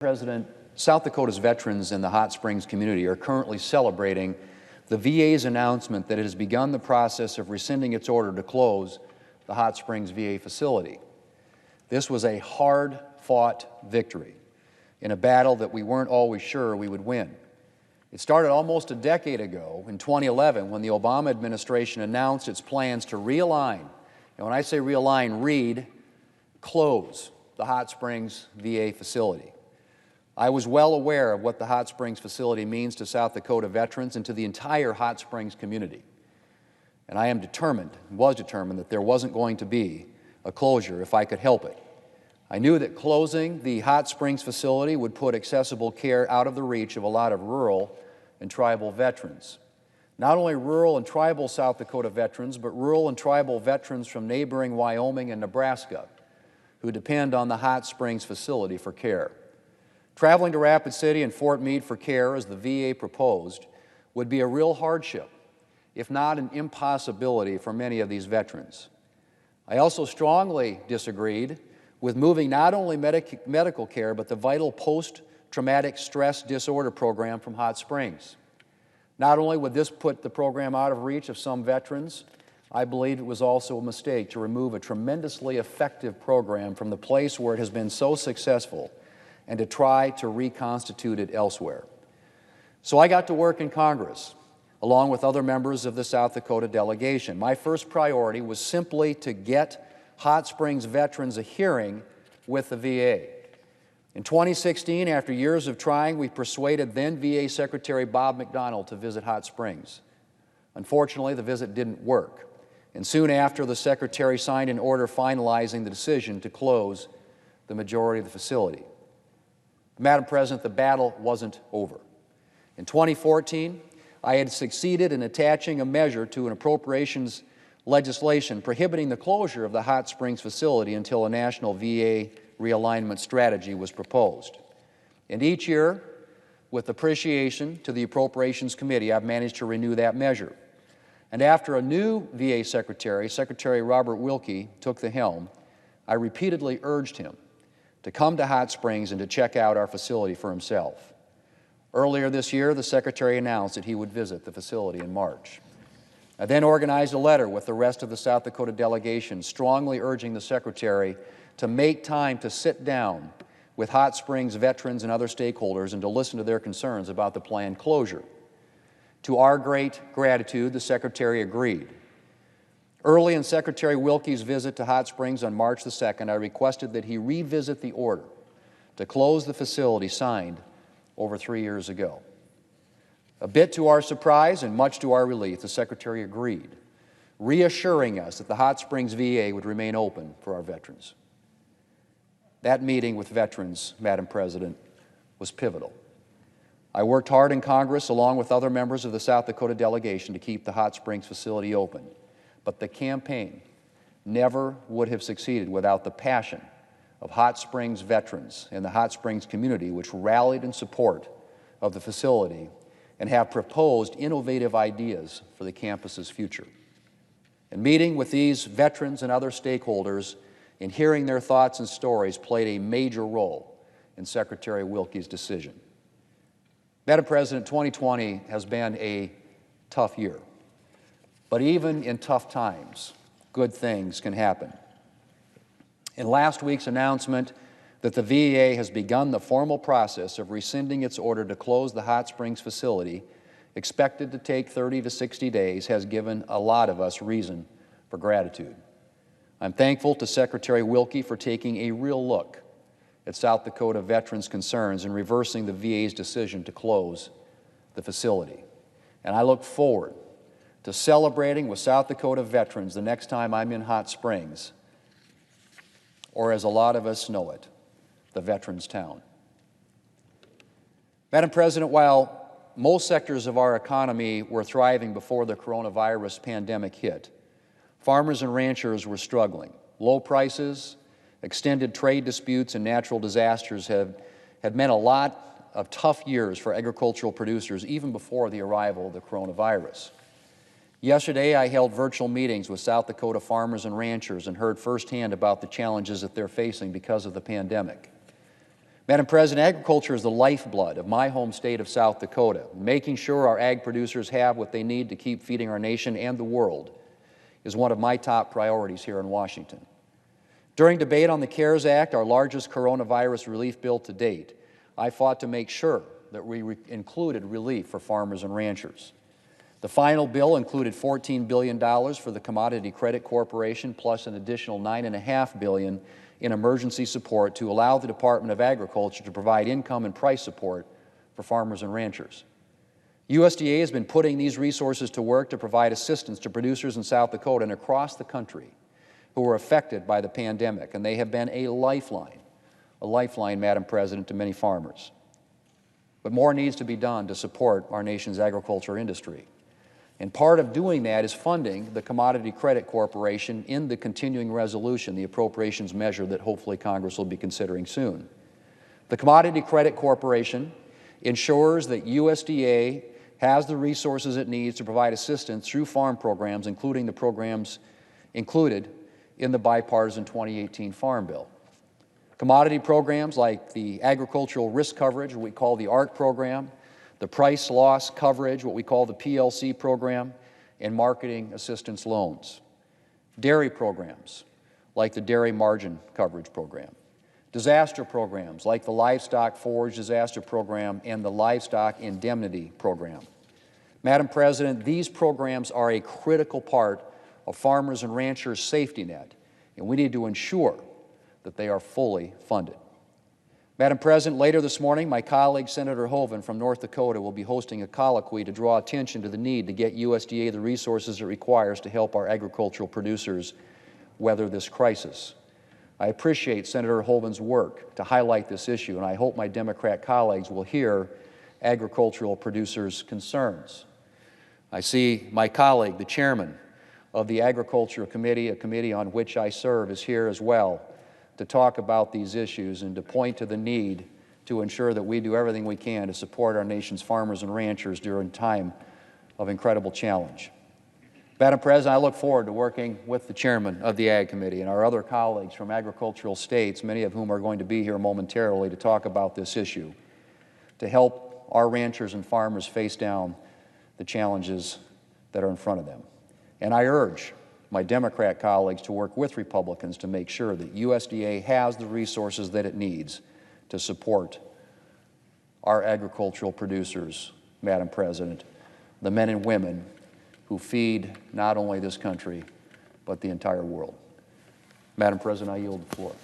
President, South Dakota's veterans in the Hot Springs community are currently celebrating the VA's announcement that it has begun the process of rescinding its order to close the Hot Springs VA facility. This was a hard-fought victory in a battle that we weren't always sure we would win. It started almost a decade ago, in 2011, when the Obama administration announced its plans to realign, and when I say realign, close the Hot Springs VA facility. I was well aware of what the Hot Springs facility means to South Dakota veterans and to the entire Hot Springs community. And I am determined, was determined, that there wasn't going to be a closure if I could help it. I knew that closing the Hot Springs facility would put accessible care out of the reach of a lot of rural and tribal veterans. Not only rural and tribal South Dakota veterans, but rural and tribal veterans from neighboring Wyoming and Nebraska who depend on the Hot Springs facility for care. Traveling to Rapid City and Fort Meade for care, as the VA proposed, would be a real hardship, if not an impossibility for many of these veterans. I also strongly disagreed with moving not only medical care, but the vital post-traumatic stress disorder program from Hot Springs. Not only would this put the program out of reach of some veterans, I believe it was also a mistake to remove a tremendously effective program from the place where it has been so successful and to try to reconstitute it elsewhere. So I got to work in Congress, along with other members of the South Dakota delegation. My first priority was simply to get Hot Springs veterans a hearing with the VA. In 2016, after years of trying, we persuaded then VA Secretary Bob McDonnell to visit Hot Springs. Unfortunately, the visit didn't work, and soon after, the Secretary signed an order finalizing the decision to close the majority of the facility. Madam President, the battle wasn't over. In 2014, I had succeeded in attaching a measure to an appropriations legislation prohibiting the closure of the Hot Springs facility until a national VA realignment strategy was proposed. And each year, with appreciation to the Appropriations Committee, I've managed to renew that measure. And after a new VA Secretary, Secretary Robert Wilkie, took the helm, I repeatedly urged him to come to Hot Springs and to check out our facility for himself. Earlier this year, the Secretary announced that he would visit the facility in March. I then organized a letter with the rest of the South Dakota delegation strongly urging the Secretary to make time to sit down with Hot Springs veterans and other stakeholders and to listen to their concerns about the planned closure. To our great gratitude, the Secretary agreed. Early in Secretary Wilkie's visit to Hot Springs on March the 2nd, I requested that he revisit the order to close the facility signed over 3 years ago. A bit to our surprise and much to our relief, the Secretary agreed, reassuring us that the Hot Springs VA would remain open for our veterans. That meeting with veterans, Madam President, was pivotal. I worked hard in Congress along with other members of the South Dakota delegation to keep the Hot Springs facility open. But the campaign never would have succeeded without the passion of Hot Springs veterans and the Hot Springs community, which rallied in support of the facility and have proposed innovative ideas for the campus's future. And meeting with these veterans and other stakeholders and hearing their thoughts and stories played a major role in Secretary Wilkie's decision. Madam President, 2020 has been a tough year. But even in tough times, good things can happen. In last week's announcement that the VA has begun the formal process of rescinding its order to close the Hot Springs facility, expected to take 30 to 60 days, has given a lot of us reason for gratitude. I'm thankful to Secretary Wilkie for taking a real look at South Dakota veterans' concerns and reversing the VA's decision to close the facility. And I look forward to celebrating with South Dakota veterans the next time I'm in Hot Springs, or as a lot of us know it, the Veterans Town. Madam President, while most sectors of our economy were thriving before the coronavirus pandemic hit, farmers and ranchers were struggling. Low prices, extended trade disputes, and natural disasters had meant a lot of tough years for agricultural producers even before the arrival of the coronavirus. Yesterday, I held virtual meetings with South Dakota farmers and ranchers and heard firsthand about the challenges that they're facing because of the pandemic. Madam President, agriculture is the lifeblood of my home state of South Dakota. Making sure our ag producers have what they need to keep feeding our nation and the world is one of my top priorities here in Washington. During debate on the CARES Act, our largest coronavirus relief bill to date, I fought to make sure that we included relief for farmers and ranchers. The final bill included $14 billion for the Commodity Credit Corporation, plus an additional $9.5 billion in emergency support to allow the Department of Agriculture to provide income and price support for farmers and ranchers. USDA has been putting these resources to work to provide assistance to producers in South Dakota and across the country who were affected by the pandemic, and they have been a lifeline, Madam President, to many farmers. But more needs to be done to support our nation's agriculture industry. And part of doing that is funding the Commodity Credit Corporation in the continuing resolution, the appropriations measure that hopefully Congress will be considering soon. The Commodity Credit Corporation ensures that USDA has the resources it needs to provide assistance through farm programs, including the programs included in the bipartisan 2018 Farm Bill. Commodity programs like the Agricultural Risk Coverage, what we call the ARC program, the Price Loss Coverage, what we call the PLC program, and marketing assistance loans. Dairy programs like the Dairy Margin Coverage program. Disaster programs like the Livestock Forage Disaster Program and the Livestock Indemnity Program. Madam President, these programs are a critical part of farmers and ranchers' safety net, and we need to ensure that they are fully funded. Madam President, later this morning, my colleague Senator Hoeven from North Dakota will be hosting a colloquy to draw attention to the need to get USDA the resources it requires to help our agricultural producers weather this crisis. I appreciate Senator Hoeven's work to highlight this issue, and I hope my Democrat colleagues will hear agricultural producers' concerns. I see my colleague, the chairman of the Agriculture Committee, a committee on which I serve, is here as well to talk about these issues and to point to the need to ensure that we do everything we can to support our nation's farmers and ranchers during a time of incredible challenge. Madam President, I look forward to working with the chairman of the Ag Committee and our other colleagues from agricultural states, many of whom are going to be here momentarily to talk about this issue, to help our ranchers and farmers face down the challenges that are in front of them. And I urge my Democrat colleagues to work with Republicans to make sure that USDA has the resources that it needs to support our agricultural producers, Madam President, the men and women who feed not only this country, but the entire world. Madam President, I yield the floor.